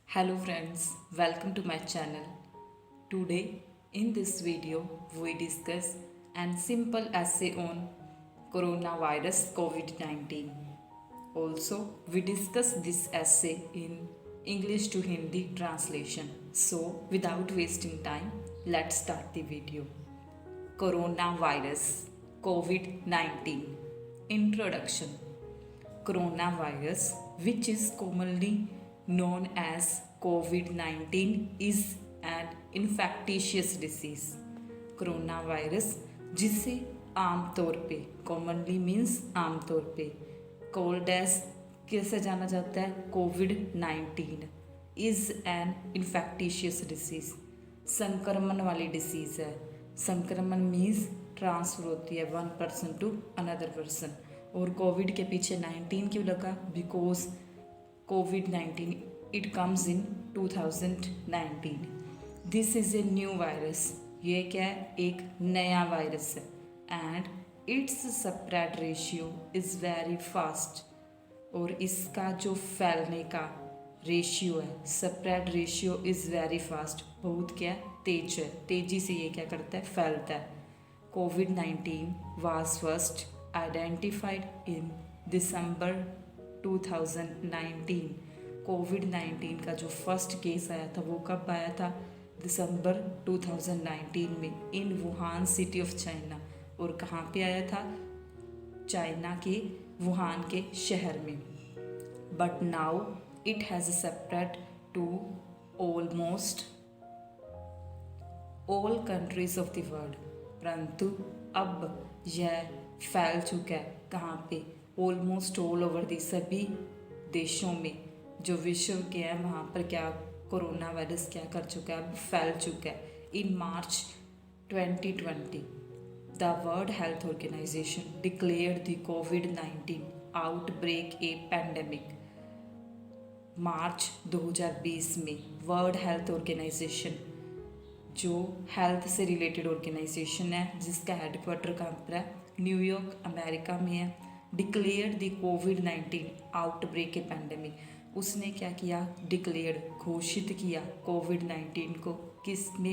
Hello friends, welcome to my channel. Today in this video we discuss an simple essay on coronavirus COVID-19. Also we discuss this essay in English to Hindi translation. So without wasting time, let's start the video. Coronavirus COVID-19 Introduction. Coronavirus, which is commonly known as COVID 19, is an infectious disease. Coronavirus, जिसे आमतौर पे commonly means आमतौर पे cold as कैसे जाना जाता है COVID-19 is an इन्फेक्टिशियस disease संक्रमण वाली डिसीज़ है. संक्रमण मीन्स ट्रांसफर होती है one person to another person. और कोविड के पीछे 19 क्यों लगा? Because COVID-19 it comes in 2019. This is a new virus. ये क्या है? एक नया वायरस है. And it's spread ratio is very fast. और इसका जो फैलने का रेशियो है, spread ratio is very fast, बहुत क्या तेज है. तेज़ी से ये क्या करता है? फैलता है. COVID-19 was first identified in December 2019. COVID-19 का जो फर्स्ट केस आया था वो कब आया था? दिसंबर 2019 में इन वुहान सिटी ऑफ चाइना. और कहाँ पे आया था? चाइना के वुहान के शहर में. But now it has spread to almost all countries of the world. परंतु अब यह फैल चुका है. कहाँ पे? ऑलमोस्ट ऑल ओवर दी सभी देशों में जो विश्व के हैं वहाँ पर क्या कोरोना वायरस क्या कर चुका है? अब फैल चुका है. In March 2020 the World Health Organization declared the COVID-19 outbreak a pandemic. March 2020 में वर्ल्ड हेल्थ ऑर्गेनाइजेशन जो हेल्थ से रिलेटेड ऑर्गेनाइजेशन है जिसका हेडक्वार्टर कहाँ पर है? न्यूयॉर्क अमेरिका में है. Declare the COVID-19 outbreak a pandemic. उसने क्या किया? डिक्लेयर घोषित किया COVID-19 को. किसने?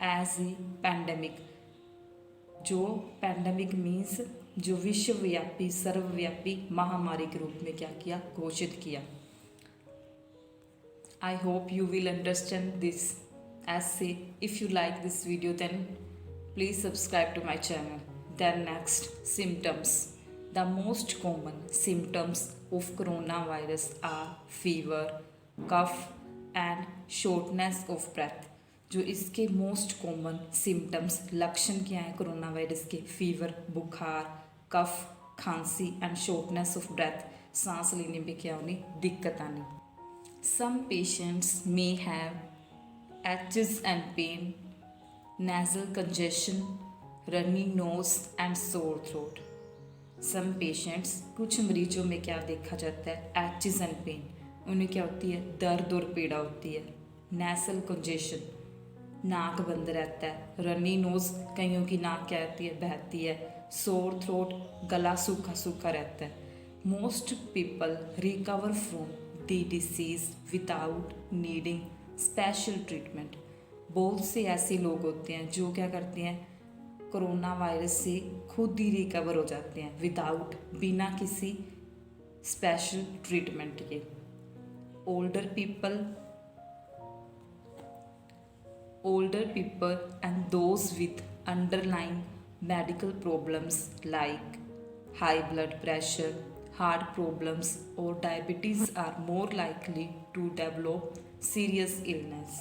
As a pandemic. जो पैंडेमिक मीन्स जो विश्वव्यापी सर्वव्यापी महामारी के रूप में क्या किया? घोषित किया. I hope you will understand this essay. If you like this video, then please subscribe to my channel. Then next, symptoms. The most common symptoms of coronavirus are fever, cough and shortness of breath. जो इसके most common symptoms लक्षण क्या है corona virus के? Fever बुखार, कफ खांसी and shortness of breath. सांस लेने में क्या होनी? दिक्कत आनी. Some patients may have itches and pain, nasal congestion, runny nose and sore throat. Some patients, कुछ मरीजों में क्या देखा जाता है? एचिज एंड पेन. उन्हें क्या होती है? दर्द और पीड़ा होती है. नेसल कंजेशन, नाक बंद रहता है. रनी नोज, कईयों की नाक क्या रहती है? बहती है. सोर थ्रोट, गला सूखा सूखा रहता है. Most people recover from the disease without needing special treatment. बहुत से ऐसे लोग होते हैं जो क्या करते हैं? कोरोना वायरस से खुद ही रिकवर हो जाते हैं विदाउट, बिना किसी स्पेशल ट्रीटमेंट के. Older people and those with underlying medical problems like high blood pressure, heart problems और diabetes are more likely to develop serious illness.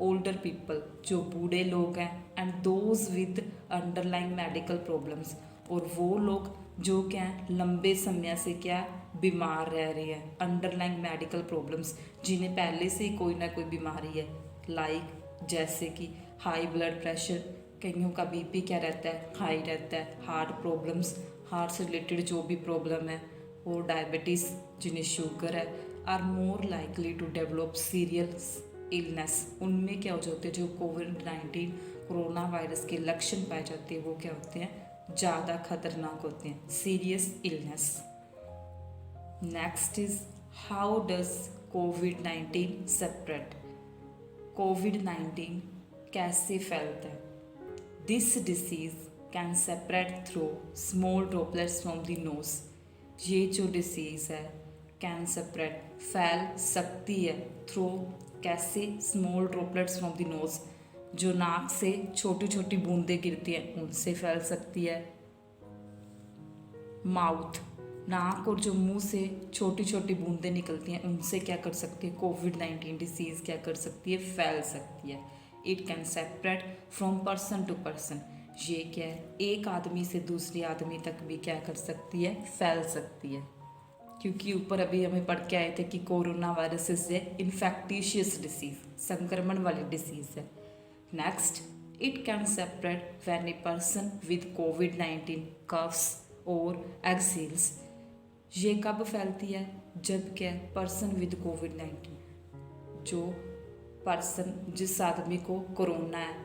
Older people जो बूढ़े लोग हैं and those with underlying medical problems, और वो लोग जो क्या हैं लंबे समय से क्या बीमार रह रहे हैं. अंडरलाइंग मेडिकल प्रॉब्लम्स जिन्हें पहले से ही कोई ना कोई बीमारी है. लाइक जैसे कि हाई ब्लड प्रेशर, कईयों का बीपी क्या रहता है? हाई रहता है. हार्ट प्रॉब्लम्स, हार्ट से रिलेटेड जो भी प्रॉब्लम है. और डायबिटीज़ जिन्हें शुगर है, are more likely to develop serious illness. उनमें क्या हो जाते हैं? जो COVID-19 कोरोना वायरस के लक्षण पाए जाते हैं वो क्या होते हैं? ज़्यादा खतरनाक होते हैं. Serious illness. Next is how does कोविड-19 सेपरेट। कोविड-19 कैसे फैलता है? This disease can separate through small droplets from the nose. ये जो डिसीज़ है कैन सेपरेट फैल सकती है थ्रू कैसे? Small droplets from the knows, जो नाक से छोटी छोटी बूंदें गिरती हैं उनसे फैल सकती है। माउथ, नाक और जो मुंह से छोटी छोटी बूंदें निकलती हैं उनसे क्या कर सकती है कोविड-19 डिसीज़ क्या कर सकती है? फैल सकती है। It can separate from person to person. ये क्या है? एक आदमी से दूसरे आदमी तक भी क्या कर सकती है? फैल सकती है। क्योंकि ऊपर अभी हमें पढ़ के आए थे कि corona virus is a infectious disease, संक्रमण वाली डिसीज है। Next, it can separate when a person with कोविड-19 कफ्स और एक्सेल्स। ये कब फैलती है? जब क्या पर्सन विद कोविड-19, जो पर्सन जिस आदमी को कोरोना है,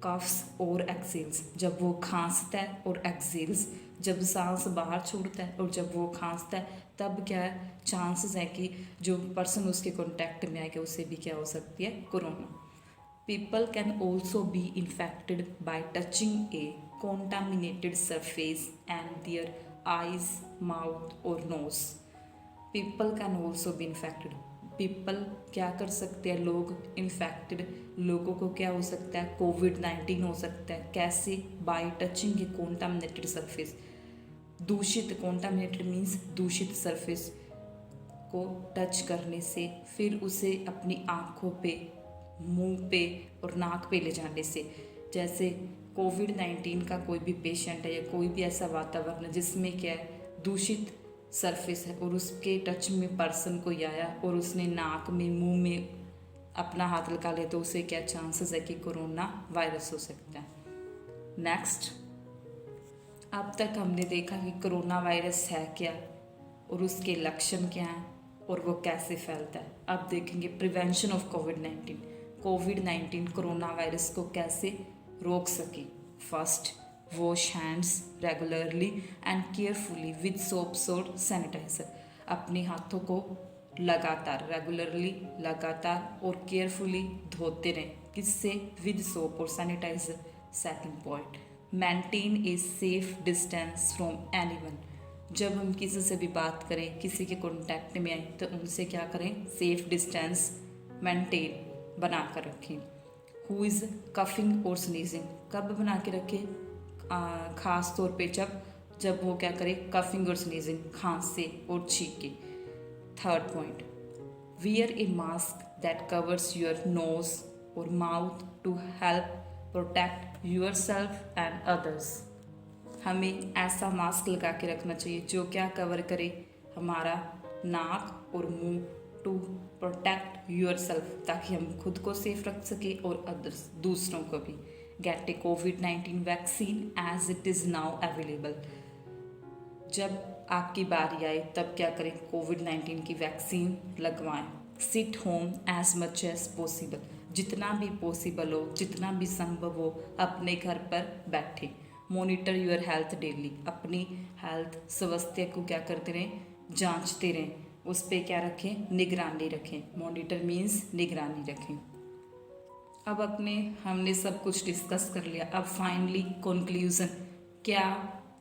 कफ्स और एक्सेल्स, जब वो खांसता है, और एक्सेल्स जब सांस बाहर छोड़ता है, और जब वो खांसता है तब क्या है चांसेस है कि जो पर्सन उसके कॉन्टैक्ट में आएगा उससे भी क्या हो सकती है corona. People can also be infected by touching A contaminated surface and their eyes, mouth or nose. People can also be infected. People क्या कर सकते हैं? लोग इन्फेक्टेड, लोगों को क्या हो सकता है? कोविड-19 हो सकता है। कैसे? बाय टचिंग ए कॉन्टामिनेटेड सरफेस। दूषित, कॉन्टामिनेटेड मीन्स दूषित सरफेस को टच करने से, फिर उसे अपनी आँखों पे, मुंह पे और नाक पे ले जाने से। जैसे कोविड-19 का कोई भी पेशेंट है या कोई भी ऐसा वातावरण है जिसमें क्या है दूषित सरफेस है और उसके टच में पर्सन कोई आया और उसने नाक में, मुंह में अपना हाथ लगा ले तो उसे क्या चांसेस है कि कोरोना वायरस हो सकता है। नेक्स्ट, अब तक हमने देखा कि कोरोना वायरस है क्या और उसके लक्षण क्या हैं और वो कैसे फैलता है। अब देखेंगे prevention of covid. Covid corona virus को कैसे रोक सके। First, wash hands regularly and carefully with soaps और सैनिटाइजर। अपने हाथों को लगातार, रेगुलरली, लगातार और केयरफुली धोते रहें। किससे? विद सोप और sanitiser. Second point, maintain a safe distance from anyone. जब हम किसी से भी बात करें, किसी के कॉन्टैक्ट में आए तो उनसे क्या करें? सेफ डिस्टेंस मेंटेन बना कर रखें। हु इज़ कफिंग और स्नीजिंग, कब बना के रखें? ख़ास तौर पे जब वो क्या करे? कफिंग और स्नीजिंग, खांसे और छींके। Third point, wear a mask that covers your nose और mouth to help protect yourself and others. हमें ऐसा मास्क लगा के रखना चाहिए जो क्या कवर करे? हमारा नाक और मुंह, टू प्रोटेक्ट योर सेल्फ, ताकि हम खुद को सेफ रख सके और अदर्स, दूसरों को भी। गेट ए कोविड-19 vaccine as it is now available. जब आपकी बारी आए तब क्या करें? कोविड-19 की वैक्सीन लगवाएं। Sit home as much as possible, जितना भी पॉसिबल हो, जितना भी संभव हो अपने घर पर बैठे। मॉनिटर योर हेल्थ डेली, अपनी हेल्थ, स्वास्थ्य को क्या करते रहें? जांचते रहें। उस पर क्या रखें? निगरानी रखें। मॉनिटर मीन्स निगरानी रखें। अब हमने सब कुछ डिस्कस कर लिया। अब फाइनली कंक्लूजन, क्या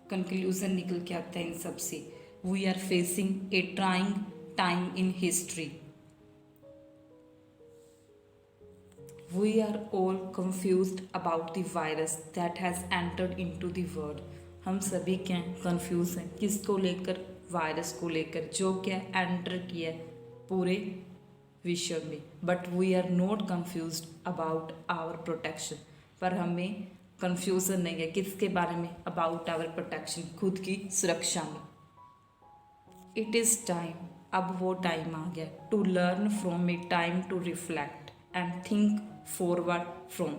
कंक्लूजन निकल के आता है इन सब से? We are facing a trying time in history. We are all confused about the virus that has entered into the world. हम सभी क्या कंफ्यूज हैं? किसको लेकर? वायरस को लेकर, जो क्या एंटर किया है पूरे विश्व में। But we are not confused about our protection. पर हमें कंफ्यूजन नहीं है किसके बारे में? अबाउट आवर प्रोटेक्शन, खुद की सुरक्षा में। इट इज़ टाइम, अब वो टाइम आ गया, to learn from a time to reflect and think forward from.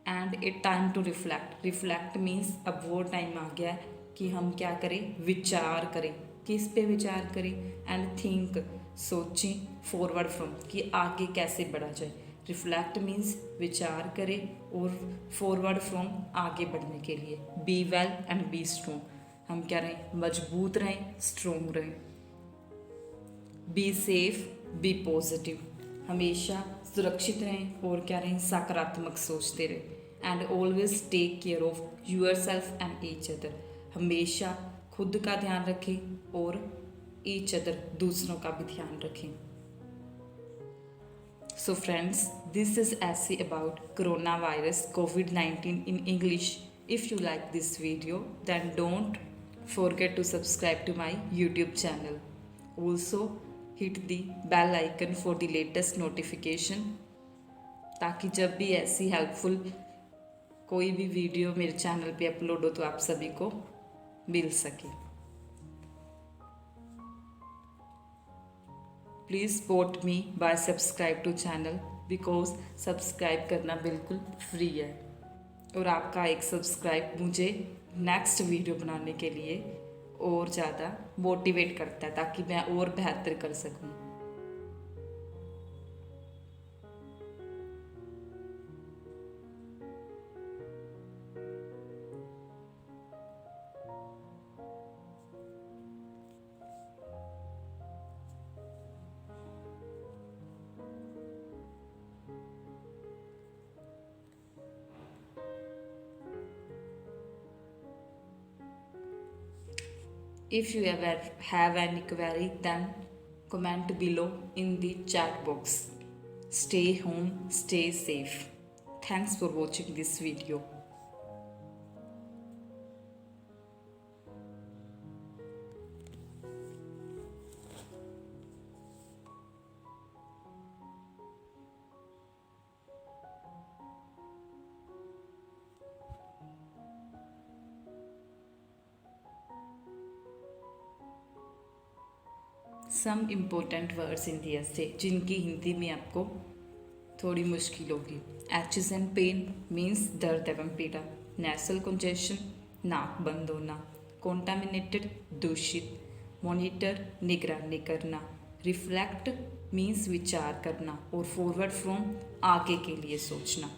And a time to reflect, reflect means अब वो टाइम आ गया कि हम क्या करें? विचार करें। किस पे विचार करें? एंड थिंक, सोचें, फॉरवर्ड फ्रॉम, कि आगे कैसे बढ़ा जाए। रिफ्लेक्ट मीन्स विचार करें और फॉरवर्ड फ्रॉम आगे बढ़ने के लिए। Be well and be strong, हम क्या रहें? मजबूत रहें, स्ट्रॉन्ग रहें। बी सेफ बी पॉजिटिव, हमेशा सुरक्षित रहें और क्या रहें, सकारात्मक सोचते रहें। And always take care of yourself and each other, हमेशा खुद का ध्यान रखें और ईच अदर दूसरों का भी ध्यान रखें। So friends, this is essay about coronavirus COVID-19 in English. If you like this video, then don't forget to subscribe to my YouTube channel. Also, hit the bell icon for the latest notification ताकि जब भी ऐसी helpful कोई भी video मेरे channel पे upload हो तो आप सभी को मिल सके। Please support me by subscribe to channel, because subscribe करना बिल्कुल फ्री है और आपका एक सब्सक्राइब मुझे नेक्स्ट वीडियो बनाने के लिए और ज़्यादा मोटिवेट करता है ताकि मैं और बेहतर कर सकूं। If you ever have any query, then comment below in the chat box. Stay home, stay safe. Thanks for watching this video. Some important words in the essay जिनकी हिंदी में आपको थोड़ी मुश्किल होगी। एचेस एंड पेन मीन्स दर्द एवं पीड़ा। नेसल कंजेशन नाक बंद होना। कॉन्टामिनेटेड दूषित। मॉनिटर निगरानी करना। रिफ्लेक्ट मीन्स विचार करना और फॉरवर्ड फ्रॉम आगे के लिए सोचना।